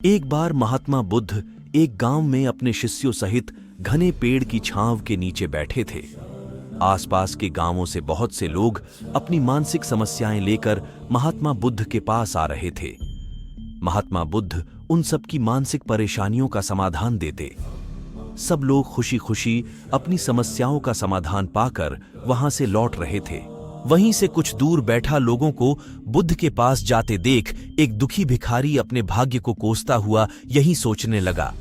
एक बार महात्मा बुद्ध एक गांव में अपने शिष्यों सहित घने पेड़ की छांव के नीचे बैठे थे। आसपास के गांवों से बहुत से लोग अपनी मानसिक समस्याएं लेकर महात्मा बुद्ध के पास आ रहे थे। महात्मा बुद्ध उन सब की मानसिक परेशानियों का समाधान देते। सब लोग खुशी खुशी अपनी समस्याओं का समाधान पाकर वहां से लौट रहे थे। वहीं से कुछ दूर बैठा लोगों को बुद्ध के पास जाते देख एक दुखी भिखारी अपने भाग्य को कोसता हुआ यही सोचने लगा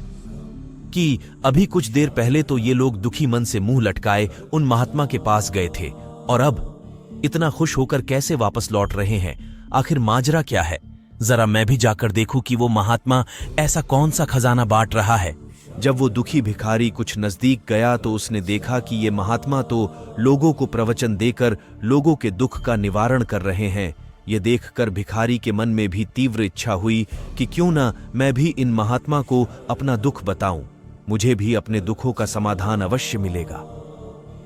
कि अभी कुछ देर पहले तो ये लोग दुखी मन से मुंह लटकाए उन महात्मा के पास गए थे और अब इतना खुश होकर कैसे वापस लौट रहे हैं। आखिर माजरा क्या है? जरा मैं भी जाकर देखूं कि वो महात्मा ऐसा कौन सा खजाना बांट रहा है। जब वो दुखी भिखारी कुछ नजदीक गया तो उसने देखा कि ये महात्मा तो लोगों को प्रवचन देकर लोगों के दुख का निवारण कर रहे हैं। ये देखकर भिखारी के मन में भी तीव्र इच्छा हुई कि क्यों ना मैं भी इन महात्मा को अपना दुख बताऊं, मुझे भी अपने दुखों का समाधान अवश्य मिलेगा।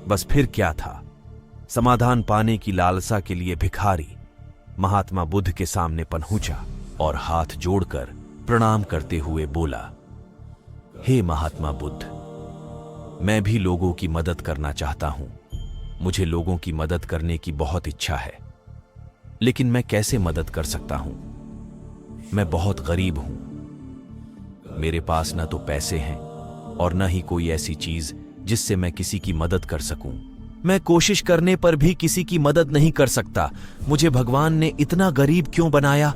बस फिर क्या था, समाधान पाने की लालसा के लिए भिखारी महात्मा बुद्ध के सामने पहुंचा और हाथ जोड़कर प्रणाम करते हुए बोला, हे महात्मा बुद्ध, मैं भी लोगों की मदद करना चाहता हूं। मुझे लोगों की मदद करने की बहुत इच्छा है, लेकिन मैं कैसे मदद कर सकता हूं? मैं बहुत गरीब हूं। मेरे पास न तो पैसे हैं और न ही कोई ऐसी चीज जिससे मैं किसी की मदद कर सकूं। मैं कोशिश करने पर भी किसी की मदद नहीं कर सकता। मुझे भगवान ने इतना गरीब क्यों बनाया?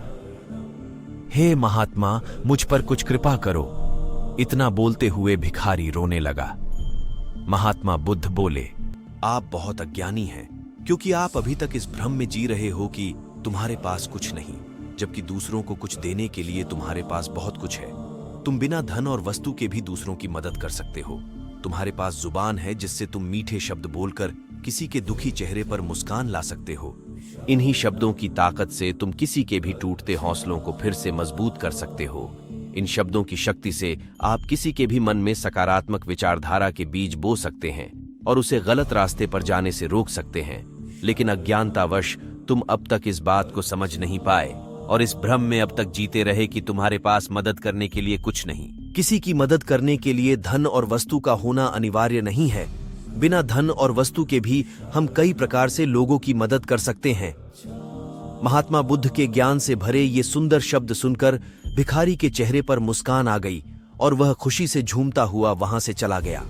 हे महात्मा, मुझ पर कुछ कृपा करो। इतना बोलते हुए भिखारी रोने लगा। महात्मा बुद्ध बोले, आप बहुत अज्ञानी हैं, क्योंकि आप अभी तक इस भ्रम में जी रहे हो कि तुम्हारे पास कुछ नहीं, जबकि दूसरों को कुछ देने के लिए तुम्हारे पास बहुत कुछ है। तुम बिना धन और वस्तु के भी दूसरों की मदद कर सकते हो। तुम्हारे पास जुबान है जिससे तुम मीठे शब्द बोलकर किसी के दुखी चेहरे पर मुस्कान ला सकते हो। इन्हीं शब्दों की ताकत से तुम किसी के भी टूटते हौसलों को फिर से मजबूत कर सकते हो। इन शब्दों की शक्ति से आप किसी के भी मन में सकारात्मक विचारधारा के बीज बो सकते हैं और उसे गलत रास्ते पर जाने से रोक सकते हैं। लेकिन अज्ञानतावश तुम अब तक इस बात को समझ नहीं पाए और इस भ्रम में अब तक जीते रहे कि तुम्हारे पास मदद करने के लिए कुछ नहीं। किसी की मदद करने के लिए धन और वस्तु का होना अनिवार्य नहीं है। बिना धन और वस्तु के भी हम कई प्रकार से लोगों की मदद कर सकते हैं। महात्मा बुद्ध के ज्ञान से भरे ये सुंदर शब्द सुनकर भिखारी के चेहरे पर मुस्कान आ गई और वह खुशी से झूमता हुआ वहां से चला गया।